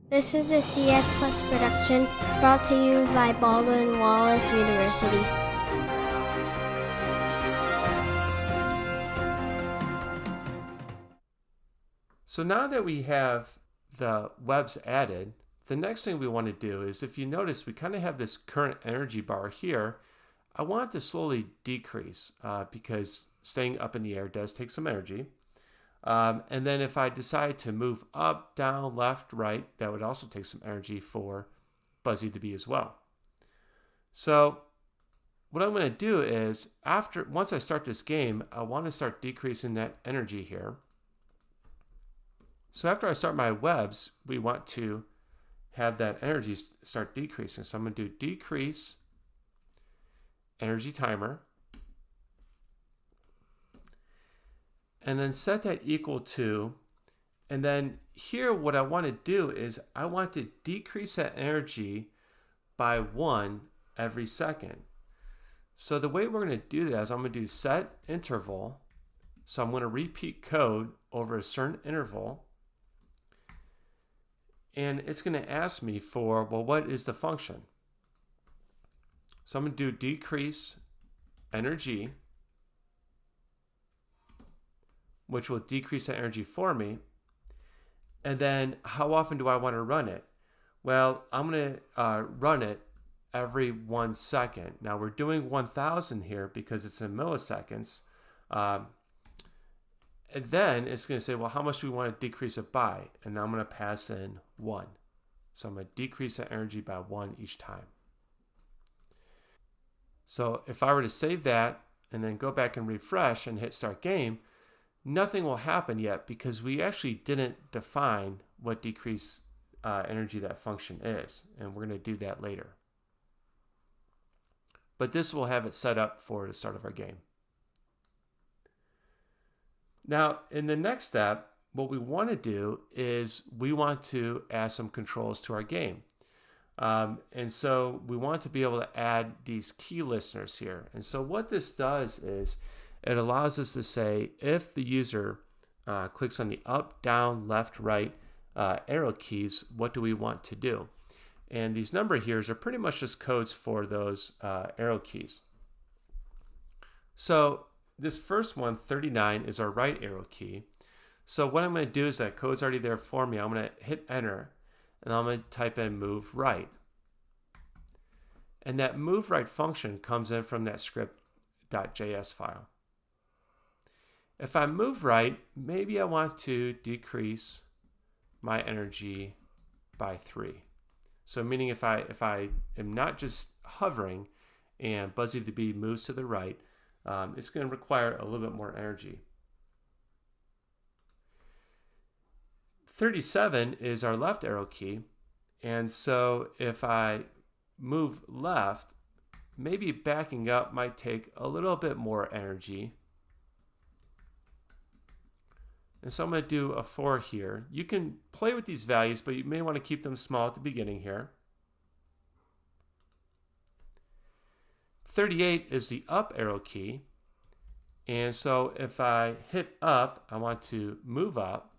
This is a CS Plus production brought to you by Baldwin Wallace University. So now that we have the webs added, the next thing we want to do is, if you notice, we kind of have this current energy bar here. I want it to slowly decrease because staying up in the air does take some energy. And then if I decide to move up, down, left, right, that would also take some energy for Buzzy to be as well. So what I'm going to do is, once I start this game, I want to start decreasing that energy here. So after I start my webs, we want to have that energy start decreasing. So I'm going to do decrease energy timer, and then set that equal to, and then here what I want to do is I want to decrease that energy by 1 every second. So the way we're going to do that is I'm going to do set interval. So I'm going to repeat code over a certain interval. And it's going to ask me for, well, what is the function? So I'm going to do decrease energy, which will decrease that energy for me. And then how often do I want to run it? Well, I'm going to run it every 1 second. Now we're doing 1,000 here because it's in milliseconds. And then it's going to say, well, how much do we want to decrease it by? And now I'm going to pass in 1. So I'm going to decrease the energy by 1 each time. So if I were to save that and then go back and refresh and hit start game, nothing will happen yet because we actually didn't define what decrease energy that function is. And we're going to do that later. But this will have it set up for the start of our game. Now, in the next step, what we want to do is we want to add some controls to our game. And so we want to be able to add these key listeners here. And so what this does is it allows us to say if the user clicks on the up, down, left, right arrow keys, what do we want to do? And these number here are pretty much just codes for those arrow keys. So this first one, 39, is our right arrow key. So what I'm going to do is that code's already there for me. I'm going to hit enter, and I'm going to type in move right. And that move right function comes in from that script.js file. If I move right, maybe I want to decrease my energy by 3. So meaning if I am not just hovering and Buzzy the Bee moves to the right, it's going to require a little bit more energy. 37 is our left arrow key. And so if I move left, maybe backing up might take a little bit more energy. And so I'm going to do a 4 here. You can play with these values, but you may want to keep them small at the beginning here. 38 is the up arrow key. And so if I hit up, I want to move up.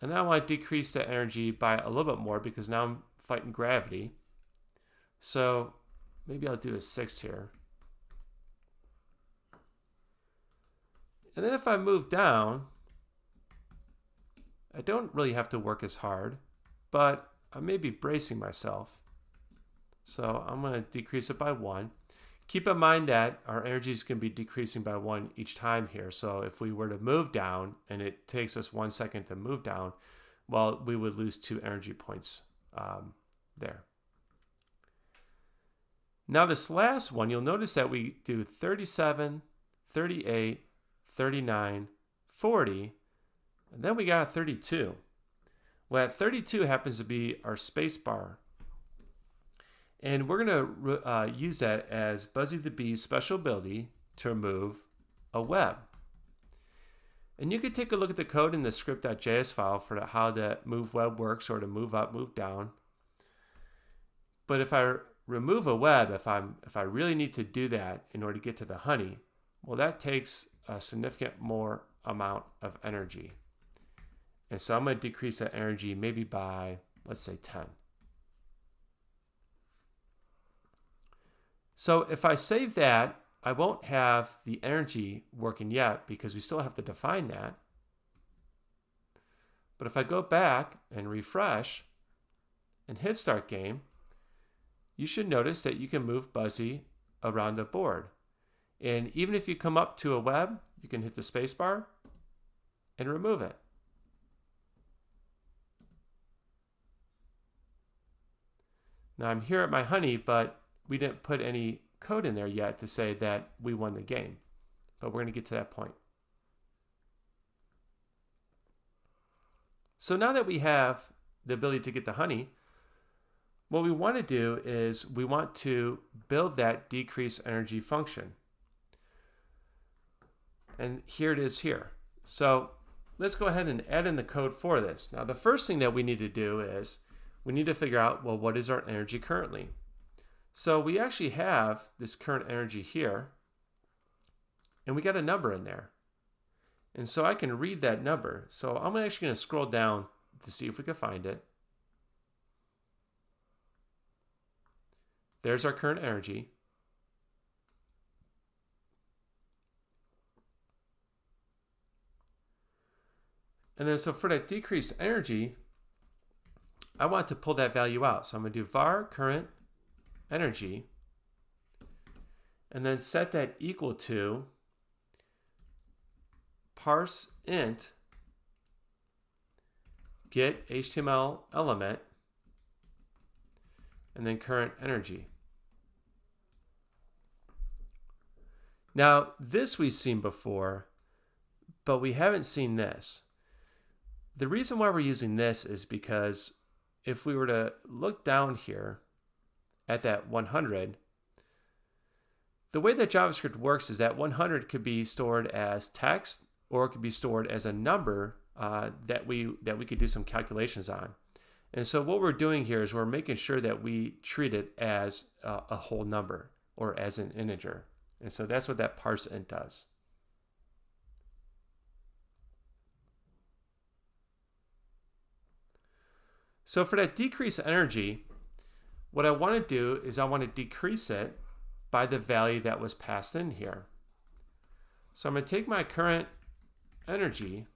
And then I want to decrease the energy by a little bit more because now I'm fighting gravity. So maybe I'll do a 6 here. And then if I move down, I don't really have to work as hard, but I may be bracing myself. So I'm going to decrease it by 1. Keep in mind that our energy is going to be decreasing by 1 each time here. So if we were to move down and it takes us 1 second to move down, well, we would lose 2 energy points there. Now this last one, you'll notice that we do 37, 38, 39, 40, and then we got 32. Well, at 32 happens to be our space bar. And we're going to use that as Buzzy the Bee's special ability to remove a web. And you could take a look at the code in the script.js file for how the move web works, or to move up, move down. But if I remove a web, if I really need to do that in order to get to the honey, well, that takes a significant more amount of energy. And so I'm going to decrease that energy maybe by, let's say, 10. So if I save that, I won't have the energy working yet because we still have to define that. But if I go back and refresh and hit start game, you should notice that you can move Buzzy around the board. And even if you come up to a web, you can hit the spacebar and remove it. Now I'm here at my honey, but we didn't put any code in there yet to say that we won the game. But we're going to get to that point. So now that we have the ability to get the honey, what we want to do is we want to build that decrease energy function. And here it is here. So let's go ahead and add in the code for this. Now the first thing that we need to do is we need to figure out, well, what is our energy currently? So we actually have this current energy here, and we got a number in there. And so I can read that number. So I'm actually going to scroll down to see if we can find it. There's our current energy. And then so for that decreased energy, I want to pull that value out. So I'm going to do var current energy and then set that equal to parse int get HTML element and then current energy. Now this we've seen before, but we haven't seen this. The reason why we're using this is because if we were to look down here at that 100, the way that JavaScript works is that 100 could be stored as text or it could be stored as a number that we could do some calculations on. And so what we're doing here is we're making sure that we treat it as a whole number or as an integer. And so that's what that parse int does. So for that decrease energy, what I want to do is I want to decrease it by the value that was passed in here. So I'm going to take my current energy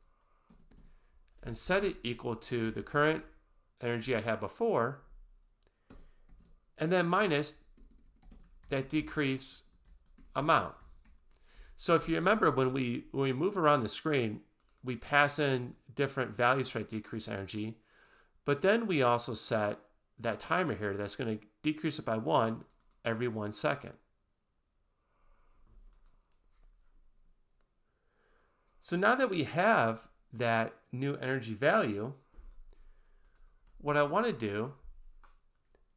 and set it equal to the current energy I had before, and then minus that decrease amount. So if you remember, when we move around the screen, we pass in different values for that decrease energy, but then we also set that timer here that's going to decrease it by 1 every 1 second. So now that we have that new energy value, what I want to do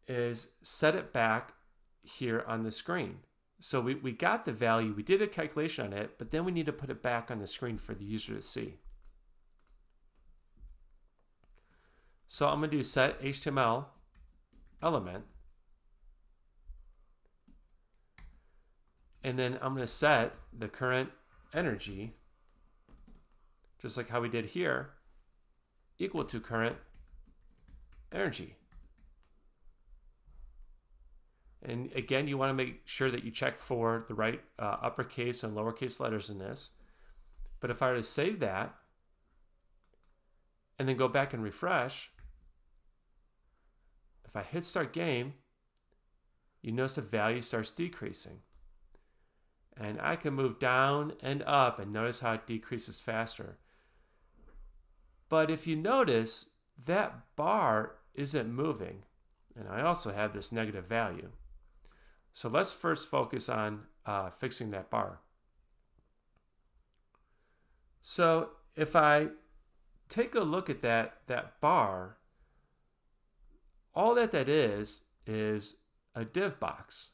is set it back here on the screen. So we got the value, we did a calculation on it, but then we need to put it back on the screen for the user to see. So I'm going to do set HTML element, and then I'm going to set the current energy, just like how we did here, equal to current energy. And again, you want to make sure that you check for the right uppercase and lowercase letters in this. But if I were to save that and then go back and refresh, if I hit start game, you notice the value starts decreasing. And I can move down and up and notice how it decreases faster. But if you notice, that bar isn't moving. And I also have this negative value. So let's first focus on fixing that bar. So if I take a look at that bar, all that is a div box.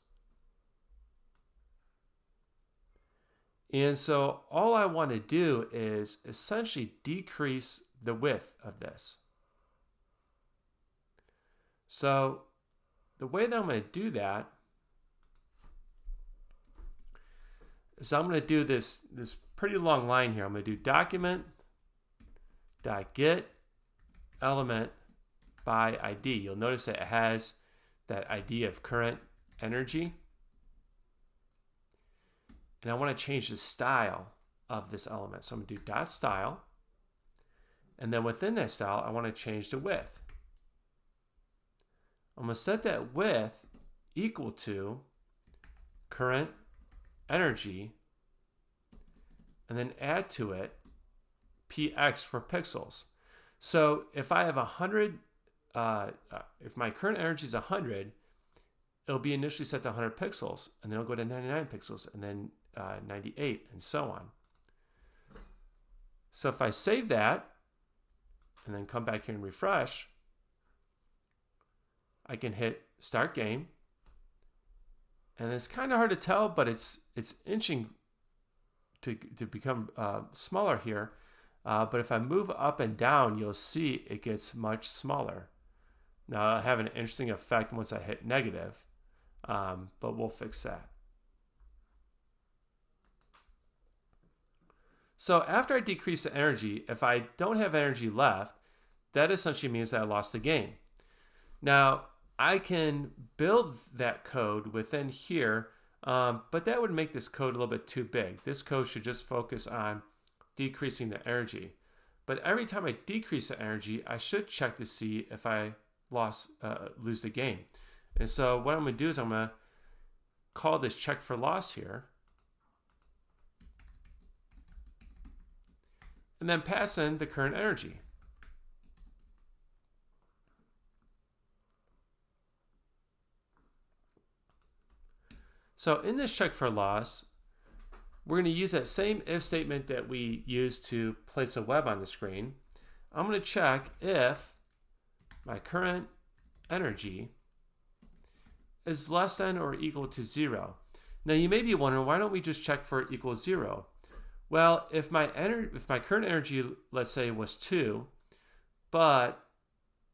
And so all I want to do is essentially decrease the width of this. So the way that I'm going to do that is I'm going to do this pretty long line here. I'm going to do document dot get element by ID. You'll notice that it has that ID of current energy. And I want to change the style of this element. So I'm going to do dot style. And then within that style, I want to change the width. I'm going to set that width equal to current energy and then add to it px for pixels. So if I have 100, if my current energy is 100, it'll be initially set to 100 pixels, and then it'll go to 99 pixels, and then 98, and so on. So if I save that, and then come back here and refresh, I can hit start game. And it's kind of hard to tell, but it's inching to become smaller here. But if I move up and down, you'll see it gets much smaller. Now, I'll have an interesting effect once I hit negative, but we'll fix that. So after I decrease the energy, if I don't have energy left, that essentially means that I lost the game. Now, I can build that code within here, but that would make this code a little bit too big. This code should just focus on decreasing the energy. But every time I decrease the energy, I should check to see if I lose the game. And so what I'm going to do is I'm going to call this check for loss here. And then pass in the current energy. So in this check for loss, we're going to use that same if statement that we used to place a web on the screen. I'm going to check if my current energy is less than or equal to 0. Now you may be wondering, why don't we just check for equals 0? Well, if my current energy, let's say, was 2, but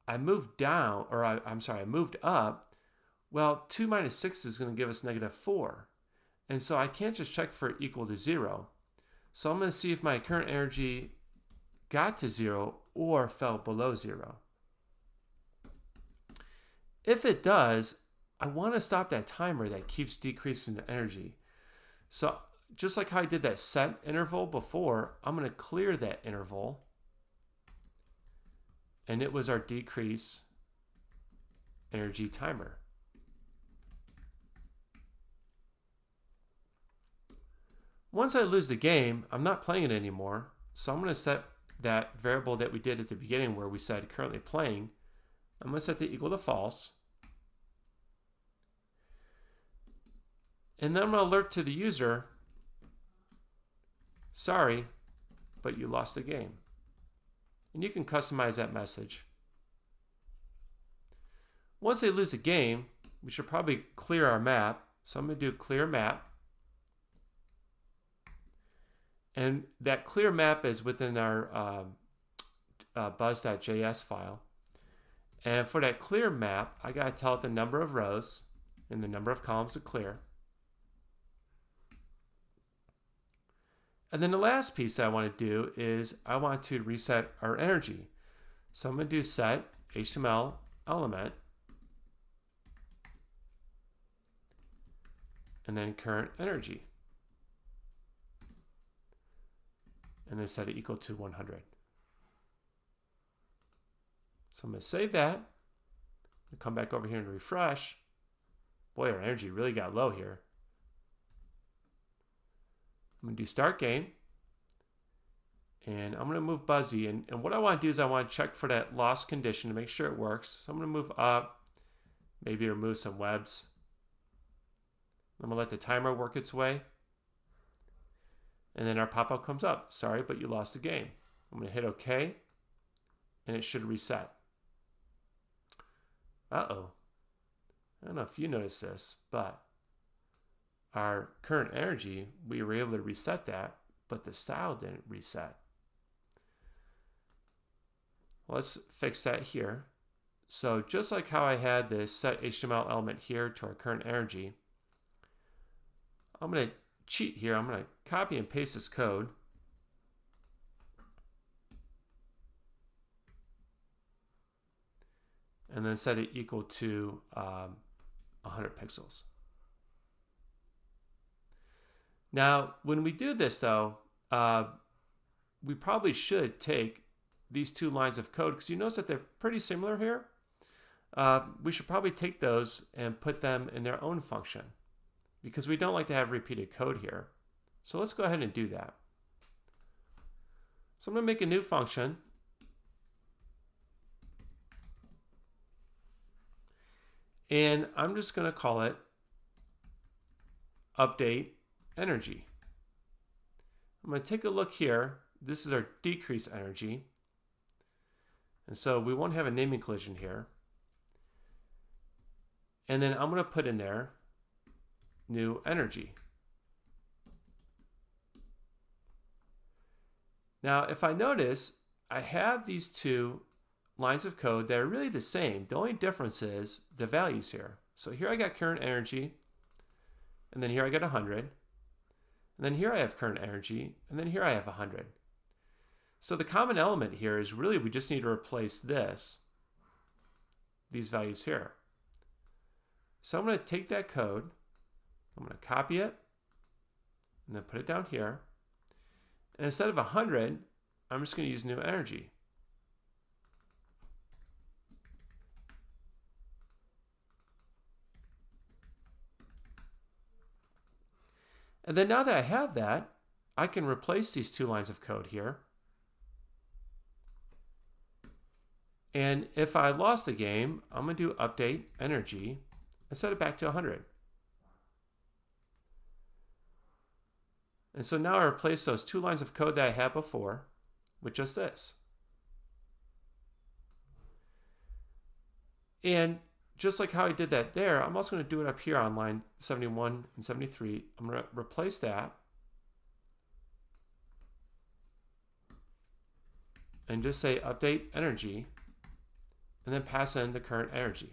I moved down, or I moved up, well, 2 minus 6 is going to give us negative 4. And so I can't just check for equal to 0. So I'm going to see if my current energy got to 0 or fell below 0. If it does, I want to stop that timer that keeps decreasing the energy. So just like how I did that set interval before, I'm going to clear that interval. And it was our decrease energy timer. Once I lose the game, I'm not playing it anymore. So I'm going to set that variable that we did at the beginning where we said currently playing. I'm going to set the equal to false. And then I'm going to alert to the user, sorry, but you lost the game. And you can customize that message. Once they lose the game, we should probably clear our map. So I'm going to do clear map. And that clear map is within our buzz.js file. And for that clear map, I got to tell it the number of rows and the number of columns to clear. And then the last piece that I want to do is I want to reset our energy. So I'm going to do set HTML element and then current energy. And then set it equal to 100. So I'm going to save that. And come back over here and refresh. Boy, our energy really got low here. I'm going to do start game. And I'm going to move Buzzy. And what I want to do is I want to check for that loss condition to make sure it works. So I'm going to move up. Maybe remove some webs. I'm going to let the timer work its way. And then our pop-up comes up. Sorry, but you lost the game. I'm going to hit OK. And it should reset. Uh-oh. I don't know if you noticed this, but our current energy, we were able to reset that, but the style didn't reset. Let's fix that here. So just like how I had this set HTML element here to our current energy, I'm going to cheat here. I'm going to copy and paste this code. and then set it equal to 100 pixels. Now, when we do this though, we probably should take these two lines of code, because you notice that they're pretty similar here. We should probably take those and put them in their own function, because we don't like to have repeated code here. So let's go ahead and do that. So I'm going to make a new function. And I'm just going to call it update energy. I'm going to take a look here. This is our decrease energy. And so we won't have a naming collision here. And then I'm going to put in there new energy. Now, if I notice, I have these two lines of code that are really the same. The only difference is the values here. So here I got current energy, and then here I got 100. And then here I have current energy, and then here I have 100. So the common element here is really we just need to replace these values here. So I'm going to take that code, I'm going to copy it, and then put it down here. And instead of 100, I'm just going to use new energy. And then now that I have that, I can replace these two lines of code here. And if I lost the game, I'm going to do update energy and set it back to 100. And so now I replace those two lines of code that I had before with just this. And just like how I did that there, I'm also going to do it up here on line 71 and 73. I'm going to replace that and just say update energy, and then pass in the current energy.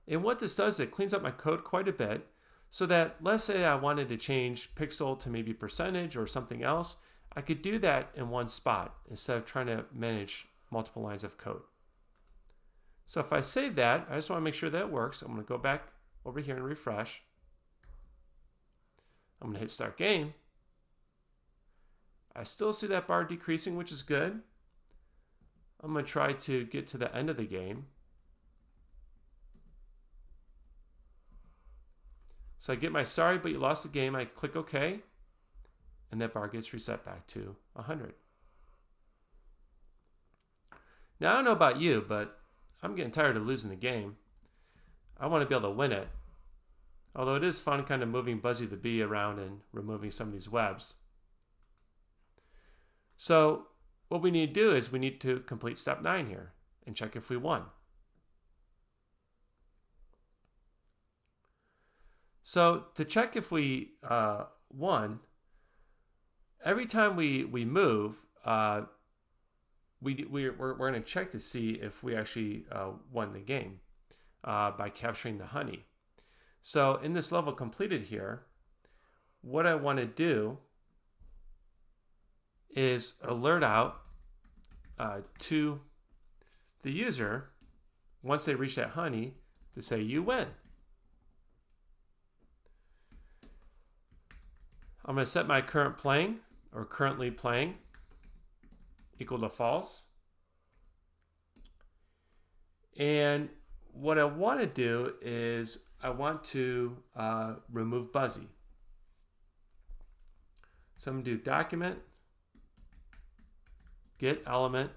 And what this does, it cleans up my code quite a bit, so that let's say I wanted to change pixel to maybe percentage or something else, I could do that in one spot instead of trying to manage multiple lines of code. So if I save that, I just want to make sure that it works. I'm going to go back over here and refresh. I'm going to hit start game. I still see that bar decreasing, which is good. I'm going to try to get to the end of the game. So I get my sorry, but you lost the game. I click OK, and that bar gets reset back to 100. Now, I don't know about you, but I'm getting tired of losing the game. I want to be able to win it. Although it is fun kind of moving Buzzy the bee around and removing some of these webs. So what we need to do is we need to complete step 9 here and check if we won. So to check if we won, every time we move, we're going to check to see if we actually won the game by capturing the honey. So in this level completed here, what I want to do is alert out to the user once they reach that honey to say you win. I'm going to set my current playing or currently playing equal to false. And what I want to do is I want to remove Buzzy. So I'm going to do document get element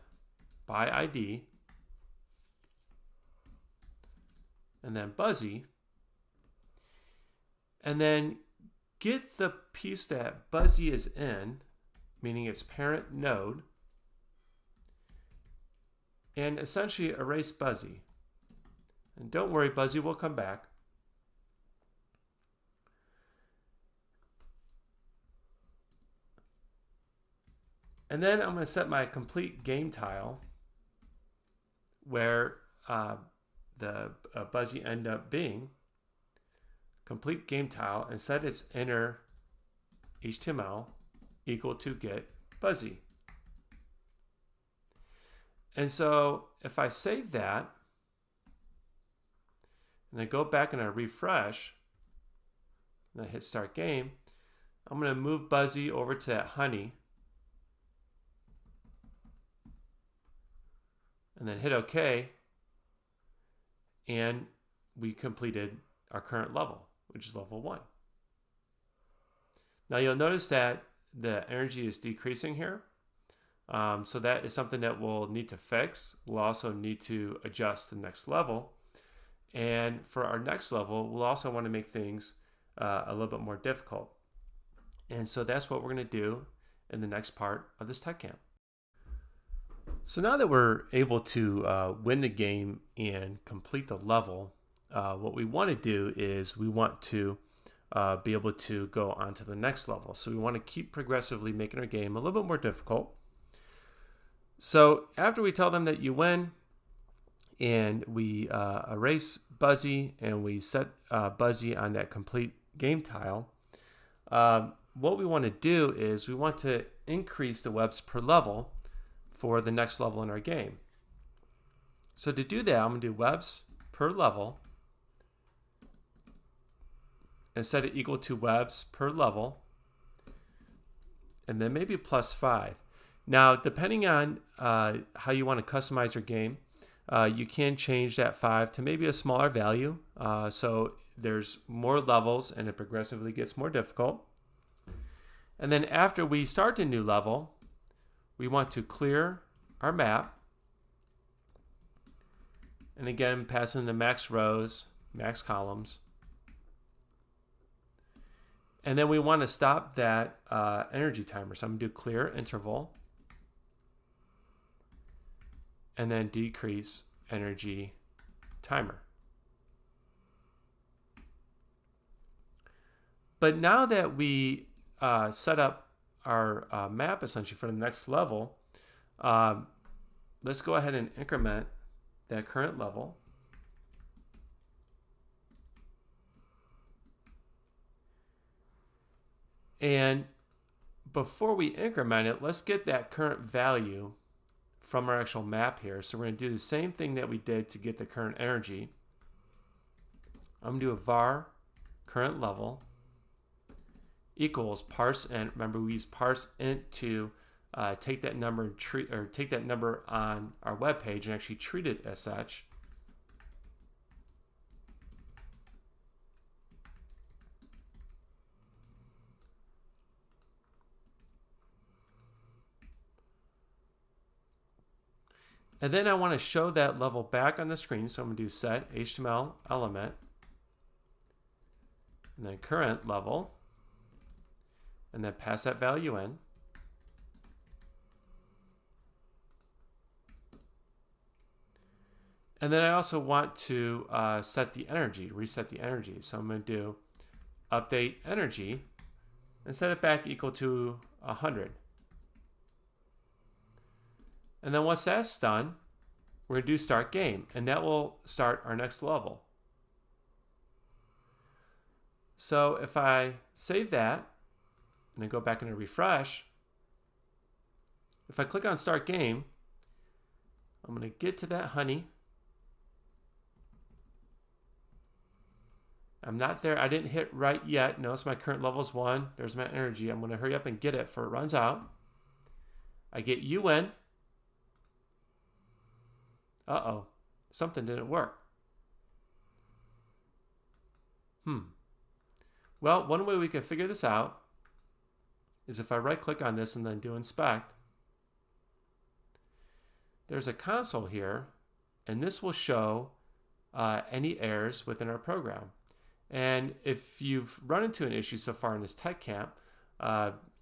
by ID, and then Buzzy, and then get the piece that Buzzy is in, meaning its parent node, and essentially erase Buzzy. And don't worry, Buzzy will come back. And then I'm going to set my complete game tile where the Buzzy end up being complete game tile and set its inner HTML equal to get Buzzy. And so if I save that, and I go back and I refresh, and I hit start game, I'm going to move Buzzy over to that honey, and then hit OK, and we completed our current level, which is level 1. Now you'll notice that the energy is decreasing here. So that is something that we'll need to fix. We'll also need to adjust the next level. And for our next level, we'll also want to make things a little bit more difficult. And so that's what we're going to do in the next part of this tech camp. So now that we're able to win the game and complete the level, what we want to do is we want to be able to go on to the next level. So we want to keep progressively making our game a little bit more difficult. So after we tell them that you win, and we erase Buzzy, and we set Buzzy on that complete game tile, what we want to do is we want to increase the webs per level for the next level in our game. So to do that, I'm going to do webs per level and set it equal to webs per level, and then maybe +5. Now, depending on how you want to customize your game, you can change that 5 to maybe a smaller value. So there's more levels and it progressively gets more difficult. And then after we start a new level, we want to clear our map. And again, pass in the max rows, max columns. And then we want to stop that energy timer. So I'm going to do clear interval. And then decrease energy timer. But now that we set up our map essentially for the next level, let's go ahead and increment that current level. And before we increment it, let's get that current value from our actual map here. So we're going to do the same thing that we did to get the current energy. I'm going to do a var current level equals parse int. Remember, we use parse int to take that number and take that number on our web page and actually treat it as such. And then I want to show that level back on the screen. So I'm going to do set HTML element and then current level, and then pass that value in. And then I also want to set the energy, reset the energy. So I'm going to do update energy and set it back equal to 100. And then once that's done, we're going to do start game, and that will start our next level. So if I save that and I go back and refresh, if I click on start game, I'm going to get to that honey. I'm not there. I didn't hit right yet. Notice my current level is 1. There's my energy. I'm going to hurry up and get it before it runs out. I get UN. Uh-oh, something didn't work. Well, one way we can figure this out is if I right-click on this and then do inspect, there's a console here, and this will show any errors within our program. And if you've run into an issue so far in this tech camp,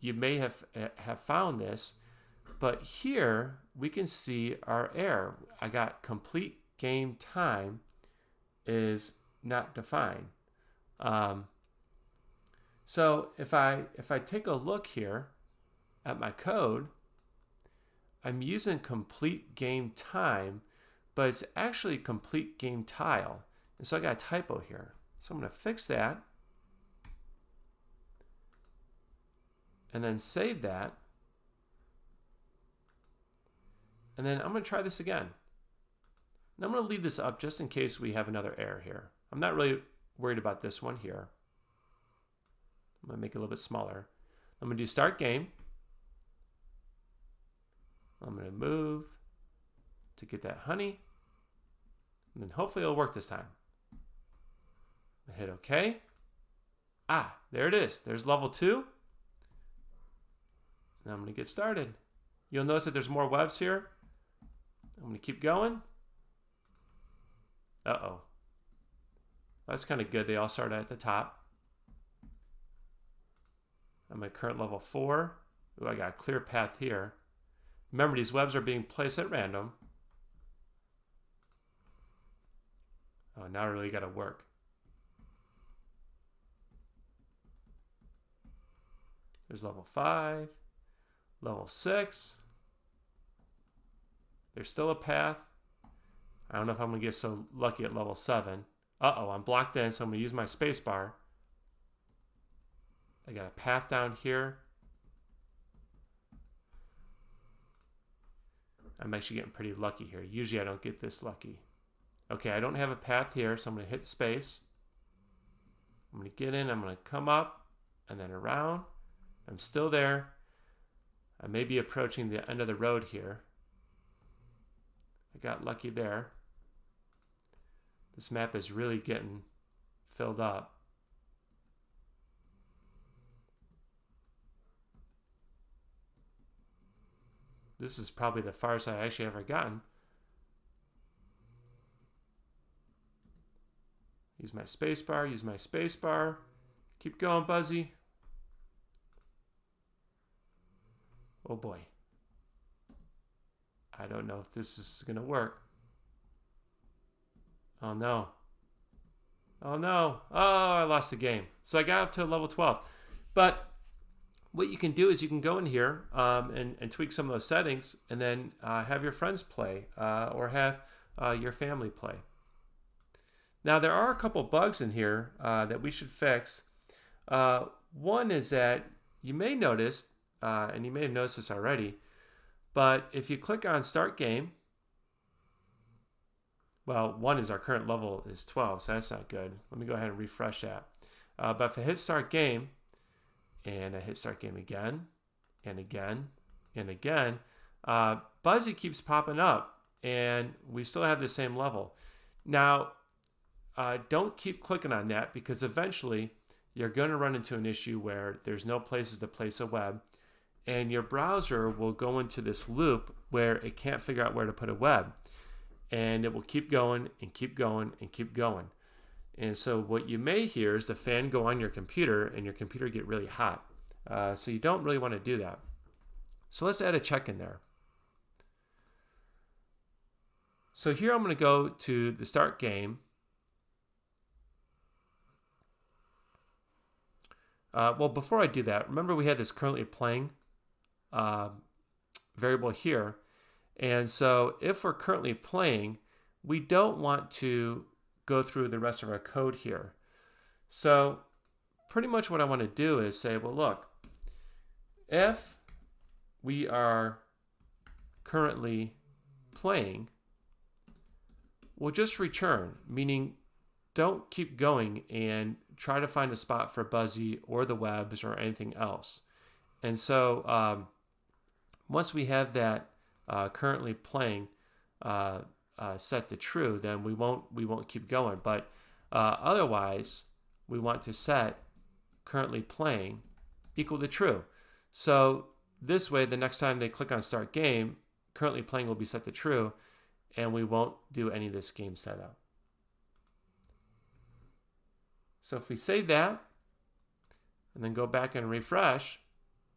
you may have found this. But here we can see our error. I got complete game time is not defined. So if I take a look here at my code, I'm using complete game time, but it's actually complete game tile. And so I got a typo here. So I'm going to fix that and then save that. And then I'm going to try this again. And I'm going to leave this up just in case we have another error here. I'm not really worried about this one here. I'm going to make it a little bit smaller. I'm going to do start game. I'm going to move to get that honey. And then hopefully it'll work this time. I hit OK. Ah, there it is. There's level 2. Now I'm going to get started. You'll notice that there's more webs here. I'm going to keep going. Uh-oh. That's kind of good. They all start at the top. I'm at current level 4. Ooh, I got a clear path here. Remember, these webs are being placed at random. Oh, now I really got to work. There's level 5. Level 6. There's still a path. I don't know if I'm going to get so lucky at level 7. Uh-oh, I'm blocked in, so I'm going to use my space bar. I got a path down here. I'm actually getting pretty lucky here. Usually I don't get this lucky. Okay, I don't have a path here, so I'm going to hit space. I'm going to get in, I'm going to come up, and then around. I'm still there. I may be approaching the end of the road here. I got lucky there. This map is really getting filled up. This is probably the farthest I actually ever gotten. Use my space bar, use my space bar. Keep going, Buzzy. Oh boy. I don't know if this is going to work. Oh no. Oh no. Oh, I lost the game. So I got up to level 12. But what you can do is you can go in here and tweak some of those settings and then have your friends play or have your family play. Now there are a couple bugs in here that we should fix. One is that you may notice, and you may have noticed this already, but if you click on Start Game, well, one is our current level is 12, so that's not good. Let me go ahead and refresh that. But if I hit Start Game, and I hit Start Game again, and again, and again, Buzzy keeps popping up, and we still have the same level. Now, don't keep clicking on that, because eventually you're going to run into an issue where there's no places to place a web, and your browser will go into this loop where it can't figure out where to put a web. And it will keep going and keep going and keep going. And so what you may hear is the fan go on your computer and your computer get really hot. So you don't really want to do that. So let's add a check in there. So here I'm going to go to the Start Game. Well, before I do that, remember we had this currently playing variable here. And so if we're currently playing, we don't want to go through the rest of our code here. So pretty much what I want to do is say, well, look, if we are currently playing, we'll just return, meaning don't keep going and try to find a spot for Buzzy or the webs or anything else. And so once we have that currently playing set to true, then we won't keep going. But otherwise, we want to set currently playing equal to true. So this way, the next time they click on Start Game, currently playing will be set to true, and we won't do any of this game setup. So if we save that, and then go back and refresh,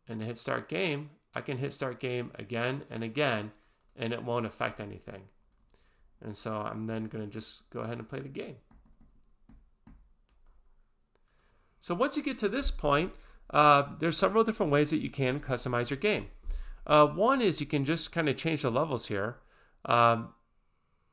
and hit Start Game, I can hit Start Game again and again, and it won't affect anything. And so I'm then going to just go ahead and play the game. So once you get to this point, there's several different ways that you can customize your game. One is you can just kind of change the levels here,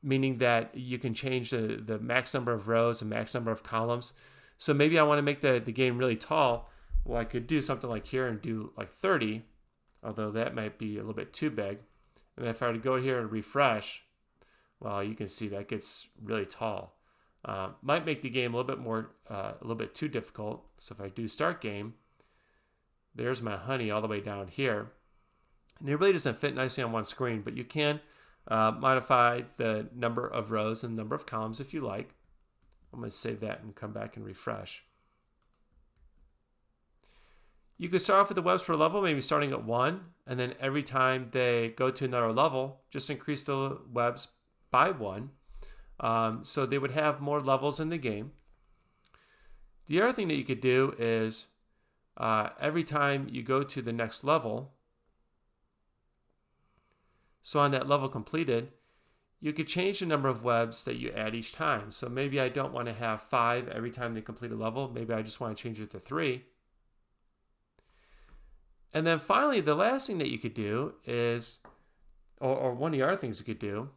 meaning that you can change the max number of rows and max number of columns. So maybe I want to make the game really tall. Well, I could do something like here and do like 30, although that might be a little bit too big. And if I were to go here and refresh, well, you can see that gets really tall. Might make the game a little bit too difficult. So if I do start game, there's my honey all the way down here. And it really doesn't fit nicely on one screen, but you can modify the number of rows and number of columns if you like. I'm going to save that and come back and refresh. You could start off with the webs per level, maybe starting at 1, and then every time they go to another level, just increase the webs by 1. So they would have more levels in the game. The other thing that you could do is every time you go to the next level, so on that level completed, you could change the number of webs that you add each time. So maybe I don't want to have 5 every time they complete a level. Maybe I just want to change it to 3. And then finally, the last thing that you could do is, or one of the other things you could do,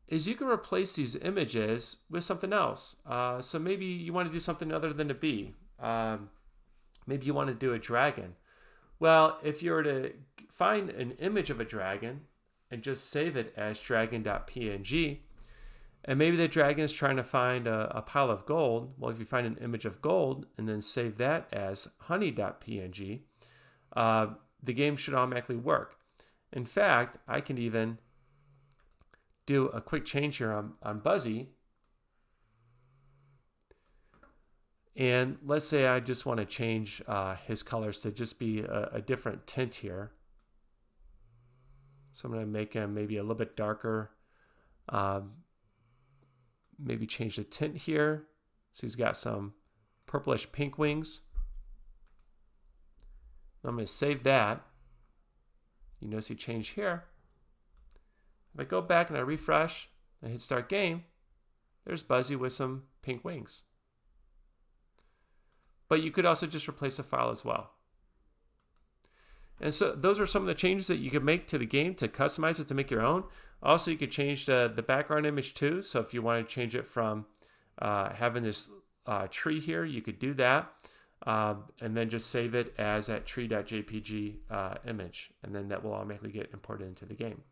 is you can replace these images with something else. So maybe you want to do something other than a bee. Maybe you want to do a dragon. Well, if you were to find an image of a dragon and just save it as dragon.png, and maybe the dragon is trying to find a pile of gold. Well, if you find an image of gold and then save that as honey.png, the game should automatically work. In fact, I can even do a quick change here on Buzzy. And let's say I just want to change his colors to just be a different tint here. So I'm going to make him maybe a little bit darker. Maybe change the tint here. So he's got some purplish pink wings. I'm going to save that. You notice he changed here. If I go back and I refresh and hit start game, there's Buzzy with some pink wings. But you could also just replace the file as well. And so those are some of the changes that you could make to the game to customize it to make your own. Also, you could change the background image too. So if you want to change it from having this tree here, you could do that. And then just save it as that tree.jpg image. And then that will automatically get imported into the game.